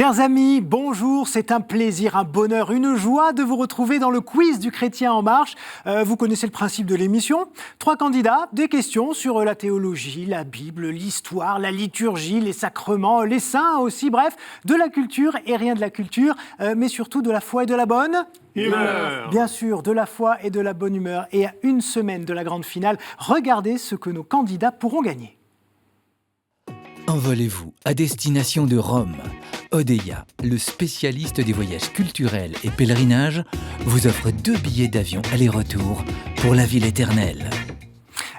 Chers amis, bonjour, c'est un plaisir, un bonheur, une joie de vous retrouver dans le quiz du Chrétien en marche. Vous connaissez le principe de l'émission. 3 candidats, des questions sur la théologie, la Bible, l'histoire, la liturgie, les sacrements, les saints aussi, bref, de la culture et rien de la culture, mais surtout de la foi et de la bonne humeur. Bien sûr, de la foi et de la bonne humeur. Et à une semaine de la grande finale, regardez ce que nos candidats pourront gagner. Envolez-vous à destination de Rome. Odeia, le spécialiste des voyages culturels et pèlerinages, vous offre 2 billets d'avion aller-retour pour la ville éternelle.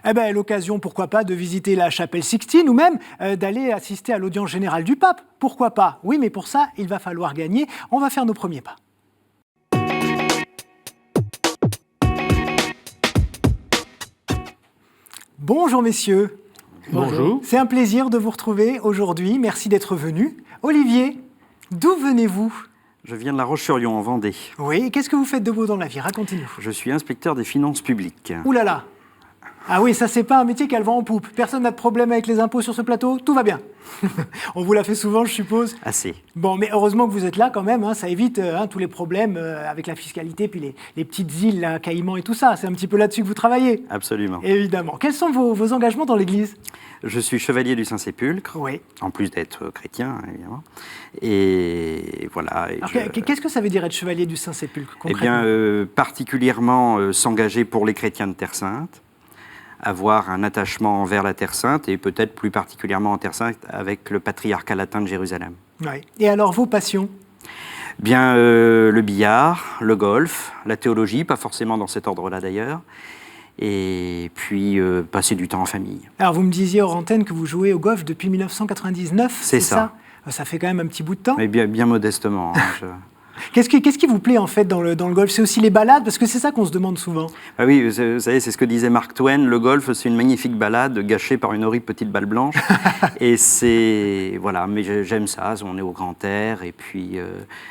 Eh bien, l'occasion, pourquoi pas, de visiter la chapelle Sixtine ou même d'aller assister à l'audience générale du pape. Pourquoi pas? Oui, mais pour ça, il va falloir gagner. On va faire nos premiers pas. Bonjour messieurs. Bonjour. C'est un plaisir de vous retrouver aujourd'hui. Merci d'être venus. Olivier, d'où venez-vous? Je viens de La Roche-sur-Yon, en Vendée. Oui, et qu'est-ce que vous faites de beau dans la vie? Racontez-nous. Je suis inspecteur des finances publiques. Ouh là là. Ah oui, ça c'est pas un métier qui a le vent en poupe. Personne n'a de problème avec les impôts sur ce plateau, tout va bien. On vous l'a fait souvent, je suppose. Assez. Bon, mais heureusement que vous êtes là quand même, hein, ça évite tous les problèmes avec la fiscalité, puis les petites îles, là, Caïmans et tout ça. C'est un petit peu là-dessus que vous travaillez. Absolument. Évidemment. Quels sont vos engagements dans l'Église? Je suis chevalier du Saint-Sépulcre, Oui. en plus d'être chrétien, évidemment. Et voilà. Et Alors, qu'est-ce que ça veut dire être chevalier du Saint-Sépulcre, Eh concrètement? bien, particulièrement s'engager pour les chrétiens de Terre Sainte, avoir un attachement envers la Terre Sainte et peut-être plus particulièrement en Terre Sainte avec le patriarcat latin de Jérusalem. Oui. Et alors, vos passions? Bien, le billard, le golf, la théologie, pas forcément dans cet ordre-là d'ailleurs, et puis passer du temps en famille. Alors, vous me disiez hors antenne que vous jouez au golf depuis 1999, C'est ça. Ça fait quand même un petit bout de temps. Mais bien modestement. Qu'est-ce qui vous plaît en fait dans le golf? C'est aussi les balades, parce que c'est ça qu'on se demande souvent. Ah oui, vous savez, c'est ce que disait Mark Twain, le golf c'est une magnifique balade gâchée par une horrible petite balle blanche. Et c'est, voilà, mais j'aime ça, on est au grand air, et puis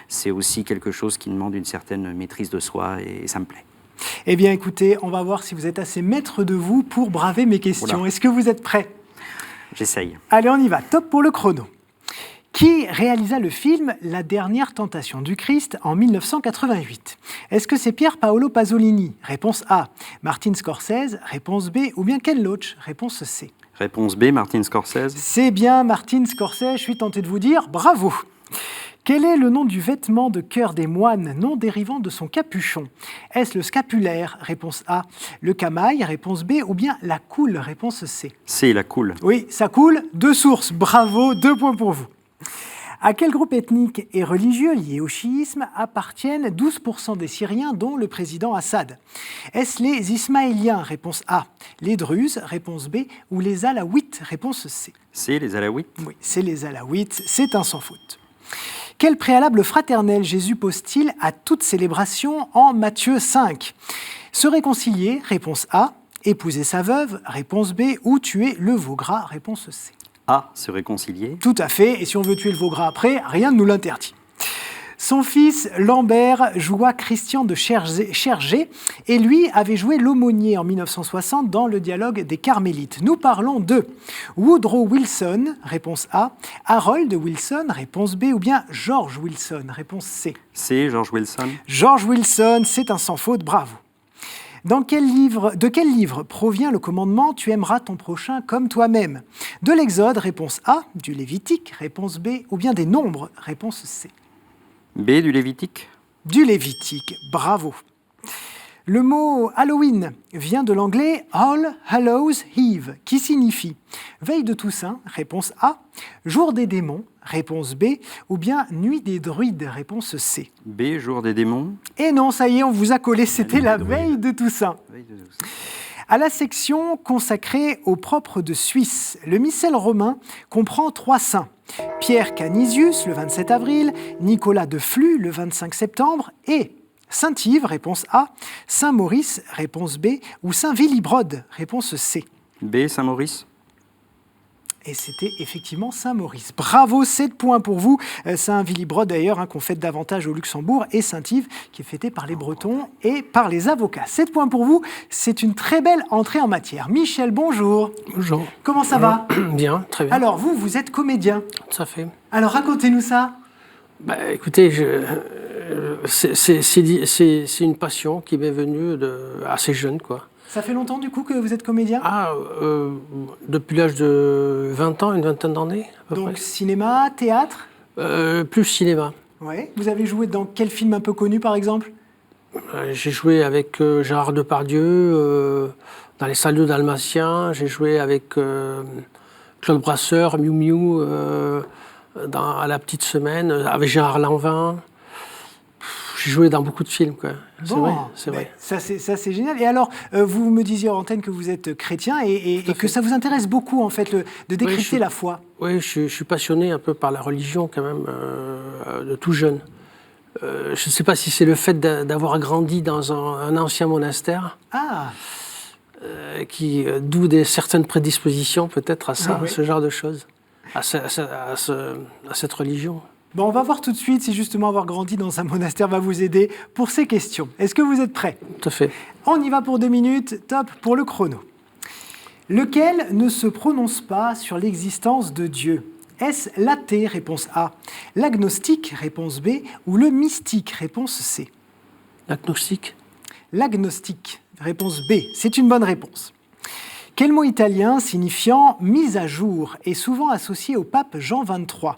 c'est aussi quelque chose qui demande une certaine maîtrise de soi, et ça me plaît. Eh bien écoutez, on va voir si vous êtes assez maître de vous pour braver mes questions. Oula. Est-ce que vous êtes prêts? J'essaye. Allez, on y va, top pour le chrono. Qui réalisa le film La dernière tentation du Christ en 1988? Est-ce que c'est Pier Paolo Pasolini? Réponse A. Martin Scorsese? Réponse B. Ou bien Ken Loach? Réponse C. Réponse B, Martin Scorsese. C'est bien Martin Scorsese, je suis tenté de vous dire bravo. Quel est le nom du vêtement de cœur des moines, nom dérivant de son capuchon? Est-ce le scapulaire? Réponse A. Le camail? Réponse B. Ou bien la coule? Réponse C. C, la coule. Oui, ça coule. 2 sources. Bravo, 2 points pour vous. À quel groupe ethnique et religieux lié au chiisme appartiennent 12% des Syriens, dont le président Assad? Est-ce les Ismaéliens? Réponse A. Les Druzes? Réponse B. Ou les Alaouites? Réponse C. C, les Alaouites. Oui, c'est les Alaouites. C'est un sans faute. Quel préalable fraternel Jésus pose-t-il à toute célébration en Matthieu 5? Se réconcilier? Réponse A. Épouser sa veuve? Réponse B. Ou tuer le veau gras? Réponse C. A, se réconcilier. Tout à fait, et si on veut tuer le veau gras après, rien ne nous l'interdit. Son fils Lambert joua Christian de Chergé et lui avait joué l'aumônier en 1960 dans le dialogue des Carmélites. Nous parlons de Woodrow Wilson, réponse A, Harold Wilson, réponse B, ou bien George Wilson, réponse C. C, George Wilson. George Wilson, c'est un sans faute, bravo. De quel livre provient le commandement « Tu aimeras ton prochain comme toi-même » De l'Exode, réponse A, du Lévitique, réponse B, ou bien des Nombres, réponse C. B, du Lévitique. Du Lévitique, bravo. Le mot Halloween vient de l'anglais All Hallows Eve, qui signifie veille de Toussaint, réponse A, jour des démons, réponse B, ou bien nuit des druides, réponse C. B, jour des démons. Et non, ça y est, on vous a collé, c'était la veille de Toussaint. Veille de Toussaint. À la section consacrée au propre de Suisse, le missel romain comprend 3 saints. Pierre Canisius, le 27 avril, Nicolas de Flux, le 25 septembre, et Saint-Yves, réponse A, Saint-Maurice, réponse B, ou Saint-Willibrod, réponse C. B, Saint-Maurice. Et c'était effectivement Saint-Maurice. Bravo, 7 points pour vous. Saint-Willibrod d'ailleurs, qu'on fête davantage au Luxembourg, et Saint-Yves, qui est fêté par les Bretons et par les avocats. 7 points pour vous, c'est une très belle entrée en matière. Michel, bonjour. Bonjour. Comment ça va? Bien, très bien. Alors, vous êtes comédien. Ça fait. Alors, racontez-nous ça. Écoutez, c'est une passion qui m'est venue assez jeune, quoi. Ça fait longtemps, du coup, que vous êtes comédien? Depuis l'âge de 20 ans, une vingtaine d'années, à peu Donc, près. cinéma, théâtre? Plus cinéma. Ouais. Vous avez joué dans quel film un peu connu, par exemple? J'ai joué avec Gérard Depardieu dans Les Salauds Dalmatiens. J'ai joué avec Claude Brasseur, Miu Miu, à La Petite Semaine, avec Gérard Lanvin. J'ai joué dans beaucoup de films, quoi. C'est Bon, vrai, c'est vrai. Ça, c'est génial. Et alors, vous me disiez hors antenne que vous êtes chrétien et que ça vous intéresse beaucoup, en fait, de décrypter la foi. Oui, je suis passionné un peu par la religion, quand même, de tout jeune. Je ne sais pas si c'est le fait d'avoir grandi dans un ancien monastère, Ah, d'où certaines prédispositions peut-être à ça, Ah oui. à ce genre de choses, à cette religion. bon, on va voir tout de suite si justement avoir grandi dans un monastère va vous aider pour ces questions. Est-ce que vous êtes prêts? Tout à fait. On y va pour 2 minutes, top pour le chrono. Lequel ne se prononce pas sur l'existence de Dieu? Est-ce l'athée, réponse A, l'agnostique, réponse B, ou le mystique, réponse C? L'agnostique. L'agnostique, réponse B, c'est une bonne réponse. Quel mot italien signifiant « mise à jour » est souvent associé au pape Jean XXIII?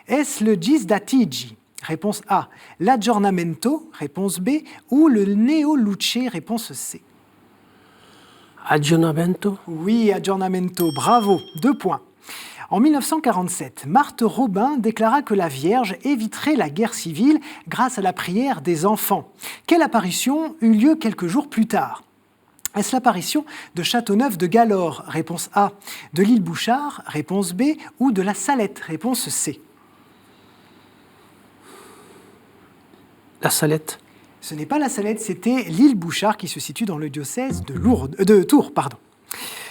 Est-ce le gisdatigi, réponse A, l'aggiornamento, réponse B, ou le neoluce, réponse C? Aggiornamento. Oui, aggiornamento, bravo, 2 points. En 1947, Marthe Robin déclara que la Vierge éviterait la guerre civile grâce à la prière des enfants. Quelle apparition eut lieu quelques jours plus tard? Est-ce l'apparition de Châteauneuf de Galore, réponse A, de l'île Bouchard, réponse B, ou de la Salette, réponse C? La Salette. Ce n'est pas la Salette, c'était l'île Bouchard qui se situe dans le diocèse de Tours.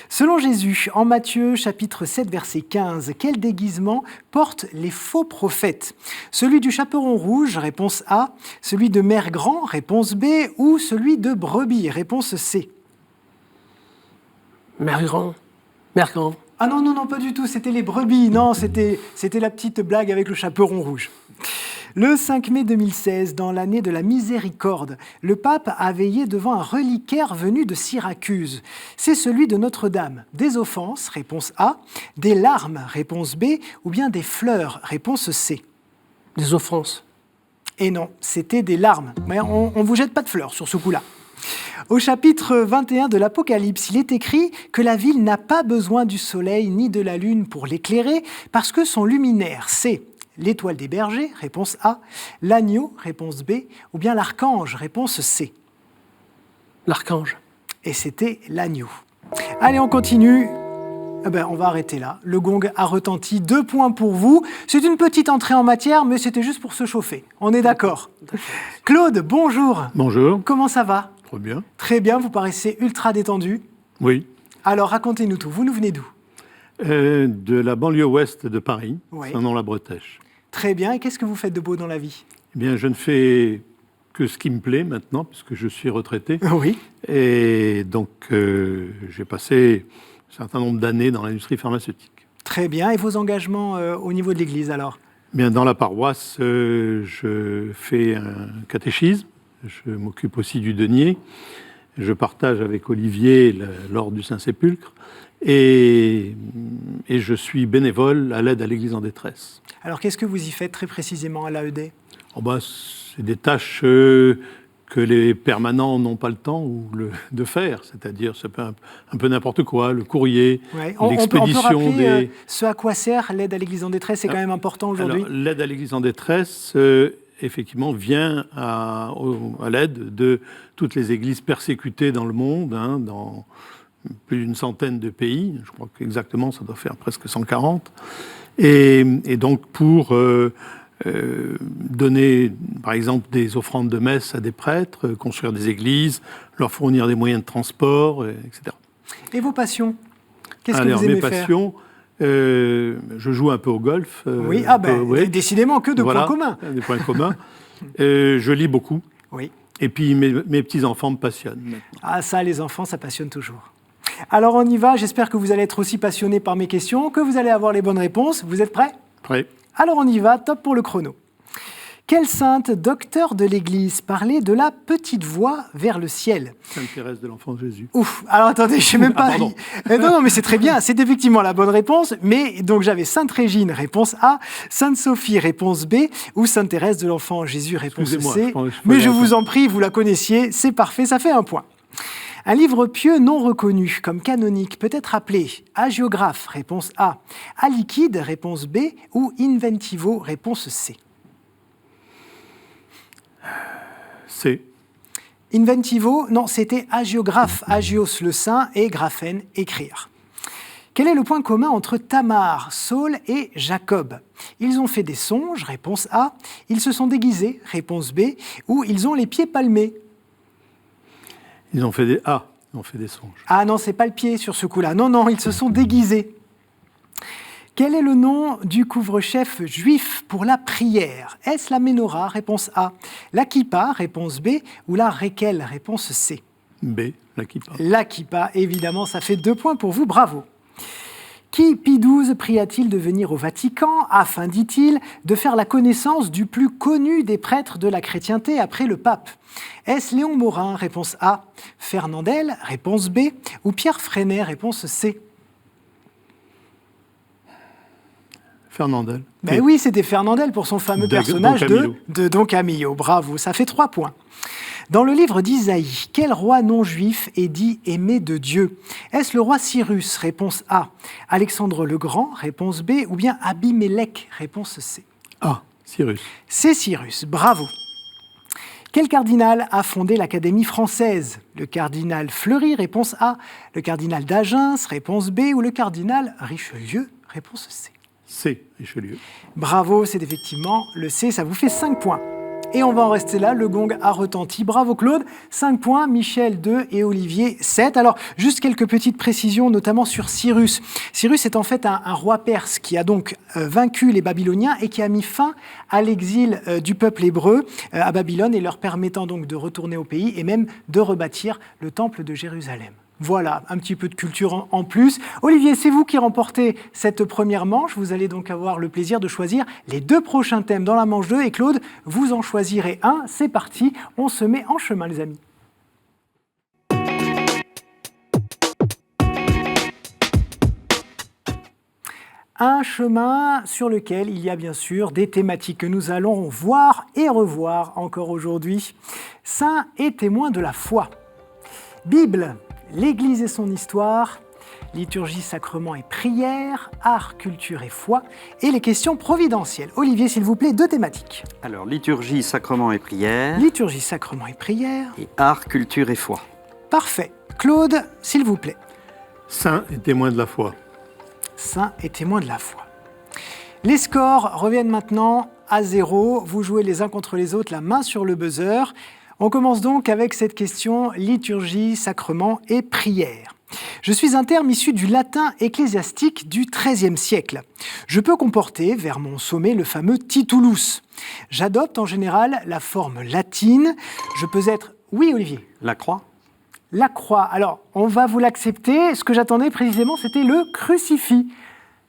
Selon Jésus, en Matthieu chapitre 7, verset 15, quel déguisement portent les faux prophètes? Celui du chaperon rouge, réponse A, celui de Mère Grand, réponse B, ou celui de brebis, réponse C? Mère Grand. Ah non, pas du tout, c'était les brebis, non, c'était la petite blague avec le chaperon rouge. Le 5 mai 2016, dans l'année de la miséricorde, le pape a veillé devant un reliquaire venu de Syracuse. C'est celui de Notre-Dame. Des offenses, réponse A, des larmes, réponse B, ou bien des fleurs, réponse C. Des offenses. Et non, c'était des larmes. Mais on ne vous jette pas de fleurs sur ce coup-là. Au chapitre 21 de l'Apocalypse, il est écrit que la ville n'a pas besoin du soleil ni de la lune pour l'éclairer, parce que son luminaire, c'est l'étoile des bergers, réponse A, l'agneau, réponse B, ou bien l'archange, réponse C. L'archange. Et c'était l'agneau. Allez, on continue. On va arrêter là. Le gong a retenti, 2 points pour vous. C'est une petite entrée en matière, mais c'était juste pour se chauffer. On est d'accord? Claude, bonjour. Bonjour. Comment ça va? Très bien. Très bien, vous paraissez ultra détendu. Oui. Alors, racontez-nous tout. Vous nous venez d'où? De la banlieue ouest de Paris, Oui. Saint-Nom-la-Bretèche. Très bien. Et qu'est-ce que vous faites de beau dans la vie? Eh bien, je ne fais que ce qui me plaît maintenant, puisque je suis retraité. Oui. Et donc, j'ai passé un certain nombre d'années dans l'industrie pharmaceutique. Très bien. Et vos engagements au niveau de l'Église, alors? Bien, dans la paroisse, je fais un catéchisme. Je m'occupe aussi du denier. Je partage avec Olivier l'ordre du Saint-Sépulcre. Et je suis bénévole à l'aide à l'Église en détresse. Alors, qu'est-ce que vous y faites très précisément à l'AED? C'est des tâches que les permanents n'ont pas le temps de faire. C'est-à-dire, c'est un peu n'importe quoi, le courrier, Ouais. On peut l'expédition rappeler ce à quoi sert l'aide à l'Église en détresse, c'est quand même important aujourd'hui. Alors, l'aide à l'Église en détresse, effectivement, vient à l'aide de toutes les églises persécutées dans le monde, dans plus d'une centaine de pays. Je crois qu'exactement, ça doit faire presque 140. Et donc, pour donner, par exemple, des offrandes de messe à des prêtres, construire des églises, leur fournir des moyens de transport, etc. Et vos passions? Qu'est-ce que Alors, vous aimez mes passions, je joue un peu au golf. Oui, oui. Décidément que de points communs. Des points communs. Je lis beaucoup. Oui. Et puis, mes petits-enfants me passionnent maintenant. Ah, ça, les enfants, ça passionne toujours. Alors, on y va. J'espère que vous allez être aussi passionnés par mes questions, que vous allez avoir les bonnes réponses. Vous êtes prêts? Prêt? Alors, on y va. Top pour le chrono. Quelle sainte, docteur de l'Église, parlait de la petite voie vers le ciel? Sainte Thérèse de l'Enfant Jésus. Ouf, alors attendez, je sais même pas. Pardon. Non, mais c'est très bien, c'est effectivement la bonne réponse. Mais donc j'avais Sainte Régine, réponse A, Sainte Sophie, réponse B, ou Sainte Thérèse de l'Enfant Jésus, réponse Excusez-moi, C. je Mais je vous en prie, vous la connaissiez, c'est parfait, ça fait un point. Un livre pieux non reconnu comme canonique peut être appelé hagiographe, réponse A, aliquide, réponse B, ou inventivo, réponse C. C. Inventivo, non, c'était hagiographe, hagios le saint et graphen, écrire. Quel est le point commun entre Tamar, Saul et Jacob? Ils ont fait des songes, réponse A, ils se sont déguisés, réponse B, ou ils ont les pieds palmés. Ils ont fait des songes. Ah non, c'est pas le pied sur ce coup-là. Non, ils se sont déguisés. Quel est le nom du couvre-chef juif pour la prière? Est-ce la Ménorah, réponse A, la Kippa, réponse B, ou la Rekel, réponse C? B. La kippa. La Kippa, évidemment, ça fait 2 points pour vous, bravo. Qui Pie XII pria-t-il de venir au Vatican afin, dit-il, de faire la connaissance du plus connu des prêtres de la chrétienté après le pape? Est-ce Léon Morin, réponse A, Fernandel, réponse B, ou Pierre Freinet, réponse C? Fernandel. Ben oui, c'était Fernandel pour son fameux personnage Don Camillo. de Don Camillo. Bravo, ça fait 3 points. Dans le livre d'Isaïe, quel roi non-juif est dit aimé de Dieu? Est-ce le roi Cyrus, réponse A, Alexandre le Grand, réponse B, ou bien Abimélec, réponse C? A. Cyrus. C'est Cyrus, bravo. Quel cardinal a fondé l'Académie française? Le cardinal Fleury, réponse A, le cardinal d'Agen, réponse B, ou le cardinal Richelieu, réponse C? C. Richelieu. Bravo, c'est effectivement le C, ça vous fait 5 points. Et on va en rester là, le gong a retenti. Bravo Claude, 5 points, Michel 2 et Olivier 7. Alors, juste quelques petites précisions, notamment sur Cyrus. Cyrus est en fait un roi perse qui a donc vaincu les Babyloniens et qui a mis fin à l'exil du peuple hébreu à Babylone et leur permettant donc de retourner au pays et même de rebâtir le temple de Jérusalem. Voilà, un petit peu de culture en plus. Olivier, c'est vous qui remportez cette première manche. Vous allez donc avoir le plaisir de choisir les 2 prochains thèmes dans la manche 2. Et Claude, vous en choisirez un. C'est parti, on se met en chemin, les amis. Un chemin sur lequel il y a bien sûr des thématiques que nous allons voir et revoir encore aujourd'hui. Saints et témoins de la foi. Bible. L'Église et son histoire, liturgie, sacrement et prière, art, culture et foi, et les questions providentielles. Olivier, s'il vous plaît, 2 thématiques. Alors, liturgie, sacrement et prière. Liturgie, sacrement et prière. Et art, culture et foi. Parfait. Claude, s'il vous plaît. Saint et témoin de la foi. Saint et témoin de la foi. Les scores reviennent maintenant à 0. Vous jouez les uns contre les autres, la main sur le buzzer. On commence donc avec cette question liturgie, sacrement et prière. Je suis un terme issu du latin ecclésiastique du XIIIe siècle. Je peux comporter vers mon sommet le fameux titulus. J'adopte en général la forme latine. Je peux être... Oui, Olivier. La croix. La croix. Alors, on va vous l'accepter. Ce que j'attendais précisément, c'était le crucifix.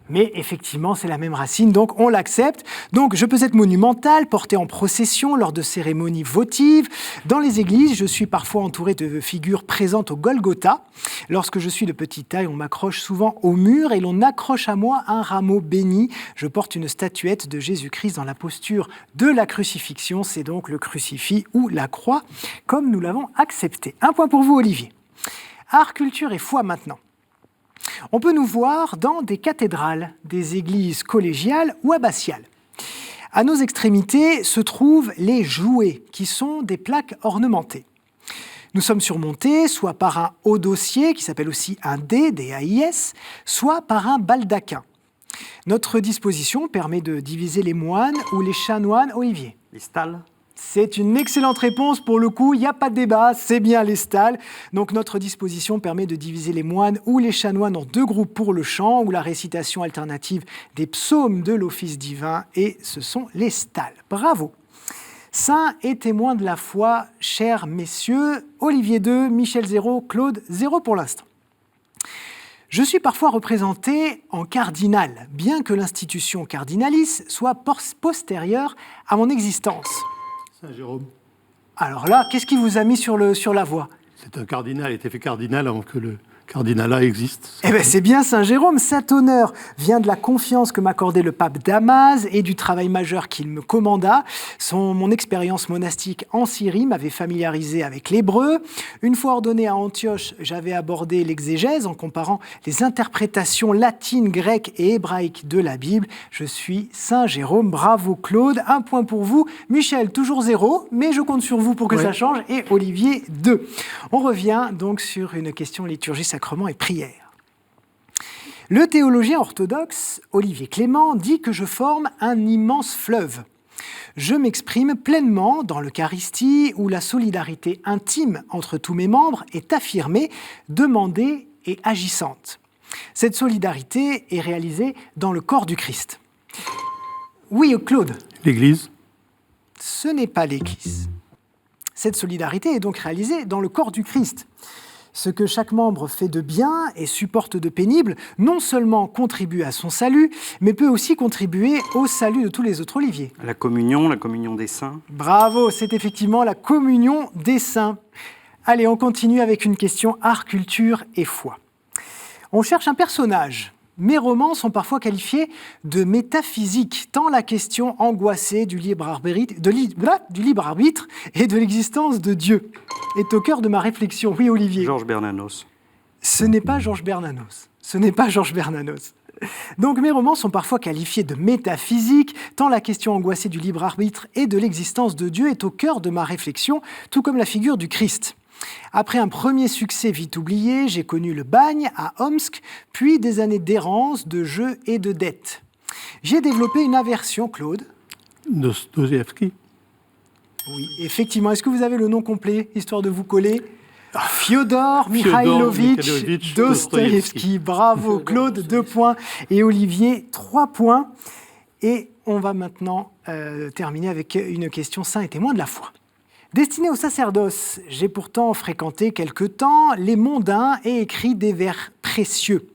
Mais effectivement, c'est la même racine, donc on l'accepte. Donc je peux être monumental, porté en procession lors de cérémonies votives. Dans les églises, je suis parfois entouré de figures présentes au Golgotha. Lorsque je suis de petite taille, on m'accroche souvent au mur et l'on accroche à moi un rameau béni. Je porte une statuette de Jésus-Christ dans la posture de la crucifixion. C'est donc le crucifix ou la croix, comme nous l'avons accepté. 1 point pour vous, Olivier. Art, culture et foi maintenant. On peut nous voir dans des cathédrales, des églises collégiales ou abbatiales. À nos extrémités se trouvent les jouets, qui sont des plaques ornementées. Nous sommes surmontés soit par un haut dossier, qui s'appelle aussi un dé, D-A-I-S, soit par un baldaquin. Notre disposition permet de diviser les moines ou les chanoines. Olivier. Les stalles. C'est une excellente réponse. Pour le coup, il n'y a pas de débat, c'est bien les stalles. Donc notre disposition permet de diviser les moines ou les chanoines en 2 groupes pour le chant ou la récitation alternative des psaumes de l'office divin. Et ce sont les stalles. Bravo. Saints et témoins de la foi, chers messieurs. Olivier 2, Michel 0, Claude 0 pour l'instant. Je suis parfois représenté en cardinal, bien que l'institution cardinalis soit postérieure à mon existence. Saint Jérôme. Alors là, qu'est-ce qui vous a mis sur la voie? C'est un cardinal, il a été fait cardinal avant que le cardinalat existe. Eh bien, c'est bien Saint Jérôme. Cet honneur vient de la confiance que m'accordait le pape Damas et du travail majeur qu'il me commanda. Mon expérience monastique en Syrie m'avait familiarisé avec l'hébreu. Une fois ordonné à Antioche, j'avais abordé l'exégèse en comparant les interprétations latines, grecques et hébraïques de la Bible. Je suis Saint Jérôme. Bravo Claude. 1 point pour vous. Michel, toujours 0, mais je compte sur vous pour que ça change. Et Olivier, 2. On revient donc sur une question liturgie, sacrement et prière. Le théologien orthodoxe Olivier Clément dit que je forme un immense fleuve. Je m'exprime pleinement dans l'Eucharistie où la solidarité intime entre tous mes membres est affirmée, demandée et agissante. Cette solidarité est réalisée dans le corps du Christ. Oui, Claude. L'Église. Ce n'est pas l'Église. Cette solidarité est donc réalisée dans le corps du Christ. Ce que chaque membre fait de bien et supporte de pénible, non seulement contribue à son salut, mais peut aussi contribuer au salut de tous les autres, Olivier. La communion des saints. Bravo, c'est effectivement la communion des saints. Allez, on continue avec une question art, culture et foi. On cherche un personnage. Mes romans sont parfois qualifiés de métaphysiques, tant la question angoissée du libre arbitre et de l'existence de Dieu est au cœur de ma réflexion. Oui, Olivier. Georges Bernanos. Ce n'est pas Georges Bernanos. Ce n'est pas Georges Bernanos. Donc mes romans sont parfois qualifiés de métaphysiques, tant la question angoissée du libre arbitre et de l'existence de Dieu est au cœur de ma réflexion, tout comme la figure du Christ. Après un premier succès vite oublié, j'ai connu le bagne à Omsk, puis des années d'errance, de jeux et de dettes. J'ai développé une aversion, Claude. Dostoïevski. Oui, effectivement. Est-ce que vous avez le nom complet, histoire de vous coller? Fyodor Mikhailovitch Dostoïevski. Bravo, Claude, 2 points. Et Olivier, 3 points. Et on va maintenant terminer avec une question saint et témoin de la foi. Destiné au sacerdoce, j'ai pourtant fréquenté quelque temps les mondains et écrit des vers précieux.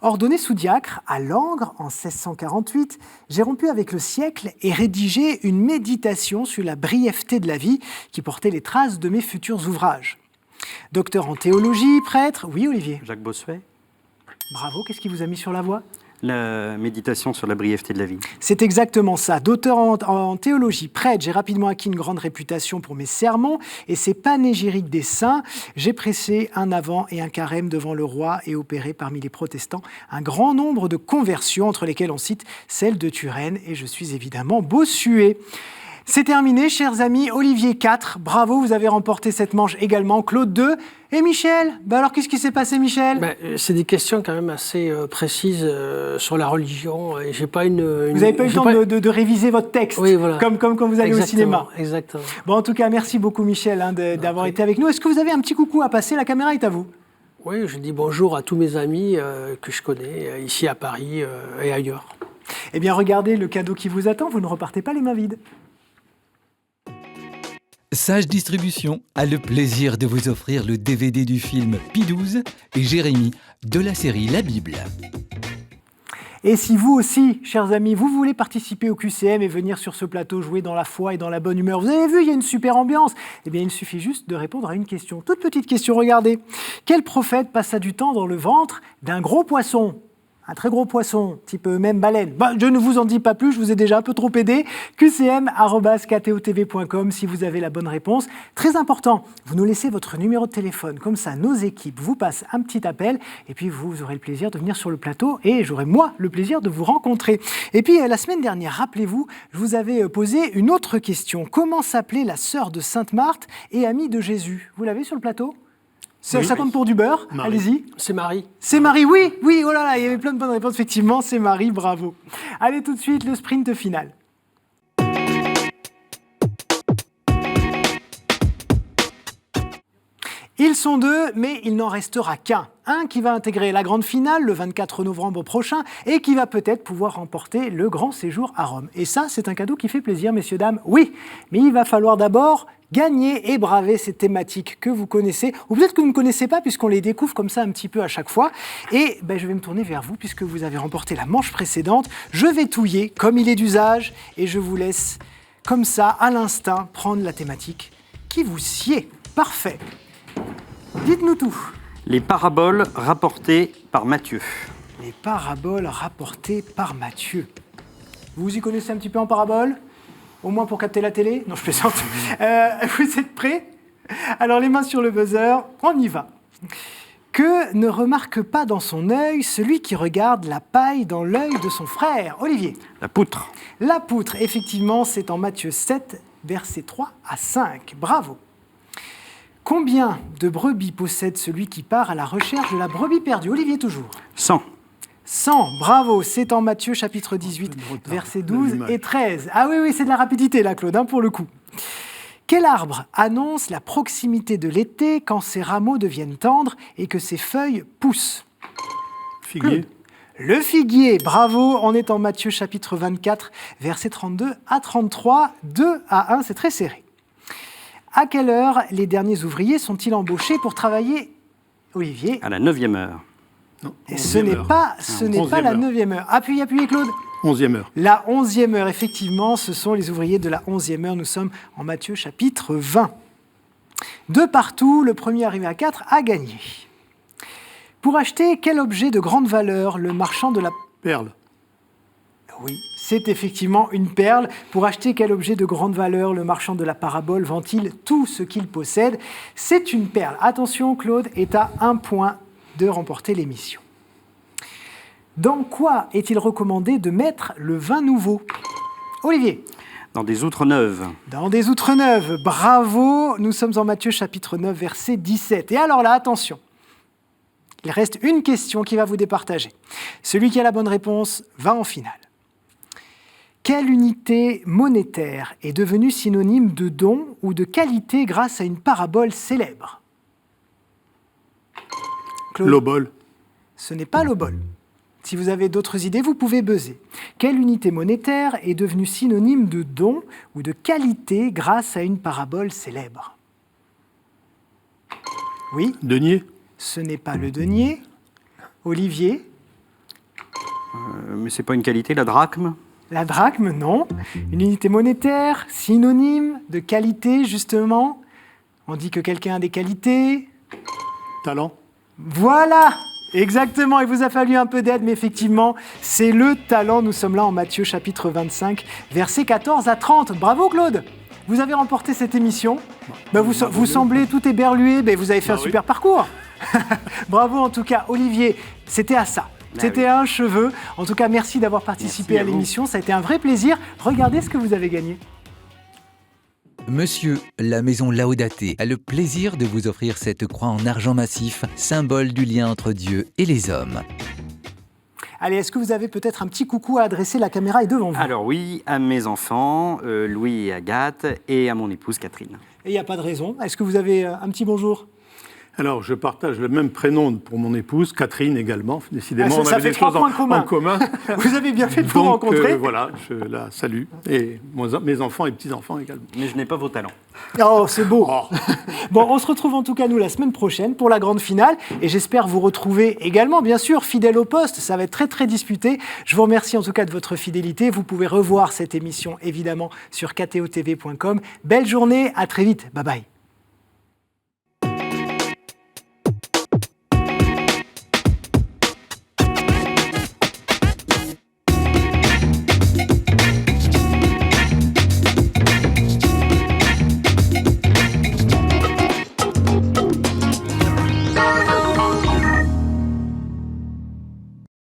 Ordonné sous-diacre à Langres en 1648, j'ai rompu avec le siècle et rédigé une méditation sur la brièveté de la vie qui portait les traces de mes futurs ouvrages. Docteur en théologie, prêtre, oui Olivier. Jacques Bossuet. Bravo, qu'est-ce qui vous a mis sur la voie? La méditation sur la brièveté de la vie. C'est exactement ça. D'auteur en théologie, prêtre, j'ai rapidement acquis une grande réputation pour mes sermons et ces panégyriques des saints. J'ai pressé un avant et un carême devant le roi et opéré parmi les protestants un grand nombre de conversions, entre lesquelles on cite celle de Turenne, et je suis évidemment Bossuet. C'est terminé, chers amis. Olivier 4, bravo, vous avez remporté cette manche également. Claude 2. Et Michel, alors qu'est-ce qui s'est passé, Michel? C'est des questions quand même assez précises sur la religion. Et j'ai pas vous n'avez pas eu le temps de réviser votre texte, oui, voilà. comme quand vous allez au cinéma. Exactement. Bon, en tout cas, merci beaucoup, Michel, d'avoir été avec nous. Est-ce que vous avez un petit coucou à passer? La caméra est à vous. Oui, je dis bonjour à tous mes amis que je connais, ici à Paris et ailleurs. Eh bien, regardez le cadeau qui vous attend. Vous ne repartez pas les mains vides. Sage Distribution a le plaisir de vous offrir le DVD du film Pie XII et Jérémie de la série La Bible. Et si vous aussi, chers amis, vous voulez participer au QCM et venir sur ce plateau jouer dans la foi et dans la bonne humeur, vous avez vu, il y a une super ambiance. Eh bien, il suffit juste de répondre à une question. Toute petite question, regardez. Quel prophète passa du temps dans le ventre d'un gros poisson ? Un très gros poisson, type même baleine. Je ne vous en dis pas plus, je vous ai déjà un peu trop aidé. qcm@ktotv.com si vous avez la bonne réponse. Très important, vous nous laissez votre numéro de téléphone. Comme ça, nos équipes vous passent un petit appel et puis vous aurez le plaisir de venir sur le plateau et j'aurai moi le plaisir de vous rencontrer. Et puis la semaine dernière, rappelez-vous, je vous avais posé une autre question. Comment s'appelait la sœur de Sainte Marthe et amie de Jésus? Vous l'avez sur le plateau? Ça compte pour du beurre, Marie. Allez-y. C'est Marie. C'est Marie, oui, oh là là, il y avait plein de bonnes réponses, effectivement, c'est Marie, bravo. Allez tout de suite, le sprint final. Il sont deux, mais il n'en restera qu'un. Un qui va intégrer la grande finale le 24 novembre prochain et qui va peut-être pouvoir remporter le grand séjour à Rome. Et ça, c'est un cadeau qui fait plaisir, messieurs, dames. Oui, mais il va falloir d'abord gagner et braver ces thématiques que vous connaissez, ou peut-être que vous ne connaissez pas, puisqu'on les découvre comme ça un petit peu à chaque fois. Et je vais me tourner vers vous, puisque vous avez remporté la manche précédente. Je vais touiller, comme il est d'usage, et je vous laisse, comme ça, à l'instinct, prendre la thématique qui vous sied. Parfait. Dites-nous tout. Les paraboles rapportées par Matthieu. Les paraboles rapportées par Matthieu. Vous vous y connaissez un petit peu en paraboles ? Au moins pour capter la télé ? Non, je plaisante. Vous êtes prêts ? Alors, les mains sur le buzzer, on y va. Que ne remarque pas dans son œil celui qui regarde la paille dans l'œil de son frère ? Olivier. La poutre. La poutre, effectivement, c'est en Matthieu 7, versets 3 à 5. Bravo. Combien de brebis possède celui qui part à la recherche de la brebis perdue ? Olivier, toujours. 100. 100, bravo, c'est en Matthieu chapitre 18, versets 12 et 13. Ah oui, c'est de la rapidité là, Claude, pour le coup. Quel arbre annonce la proximité de l'été quand ses rameaux deviennent tendres et que ses feuilles poussent ? Figuier. Le figuier, bravo, on est en Matthieu chapitre 24, versets 32 à 33, 2 à 1, c'est très serré. À quelle heure les derniers ouvriers sont-ils embauchés pour travailler, Olivier ? À la 9e heure. Non, Et ce n'est pas la 9e heure. Appuyez, Claude. 11e heure. La 11e heure, effectivement, ce sont les ouvriers de la 11e heure. Nous sommes en Matthieu chapitre 20. De partout, le premier arrivé à 4 a gagné. Pour acheter quel objet de grande valeur le marchand de la... Perle. Oui, c'est effectivement une perle. Pour acheter quel objet de grande valeur le marchand de la parabole vend-il tout ce qu'il possède ? C'est une perle. Attention, Claude est à 1 point de remporter l'émission. Dans quoi est-il recommandé de mettre le vin nouveau ? Olivier. Dans des outres neuves. Dans des outres neuves. Bravo. Nous sommes en Matthieu chapitre 9, verset 17. Et alors là, attention. Il reste une question qui va vous départager. Celui qui a la bonne réponse va en finale. Quelle unité monétaire est devenue synonyme de don ou de qualité grâce à une parabole célèbre ? Claude. L'obol. Ce n'est pas l'obol. Si vous avez d'autres idées, vous pouvez buzzer. Quelle unité monétaire est devenue synonyme de don ou de qualité grâce à une parabole célèbre ? Oui, Denier. ce n'est pas le denier. Olivier ? Mais c'est pas une qualité, la drachme. La drachme, non. Une unité monétaire, synonyme de qualité, justement. On dit que quelqu'un a des qualités. Talent. Voilà, exactement. Il vous a fallu un peu d'aide, mais effectivement, c'est le talent. Nous sommes là en Matthieu chapitre 25, versets 14 à 30. Bravo, Claude. Vous avez remporté cette émission. Vous semblez tout éberlué. Vous avez fait un super parcours. Bravo en tout cas, Olivier. C'était à ça. C'était un cheveu. En tout cas, merci d'avoir participé à l'émission. Ça a été un vrai plaisir. Regardez ce que vous avez gagné. Monsieur, la maison Laodaté a le plaisir de vous offrir cette croix en argent massif, symbole du lien entre Dieu et les hommes. Allez, est-ce que vous avez peut-être un petit coucou à adresser ? La caméra est devant vous. Alors oui, à mes enfants, Louis et Agathe, et à mon épouse Catherine. Et il n'y a pas de raison. Est-ce que vous avez un petit bonjour ? Alors, je partage le même prénom pour mon épouse, Catherine également. Décidément, ça on avait fait des choses en commun. Vous avez bien fait de vous rencontrer. Voilà, je la salue. Et mes enfants et petits-enfants également. Mais je n'ai pas vos talents. Oh, c'est beau. Bon, on se retrouve en tout cas, nous, la semaine prochaine pour la grande finale. Et j'espère vous retrouver également, bien sûr, fidèle au poste. Ça va être très, très disputé. Je vous remercie en tout cas de votre fidélité. Vous pouvez revoir cette émission, évidemment, sur ktotv.com. Belle journée. À très vite. Bye bye.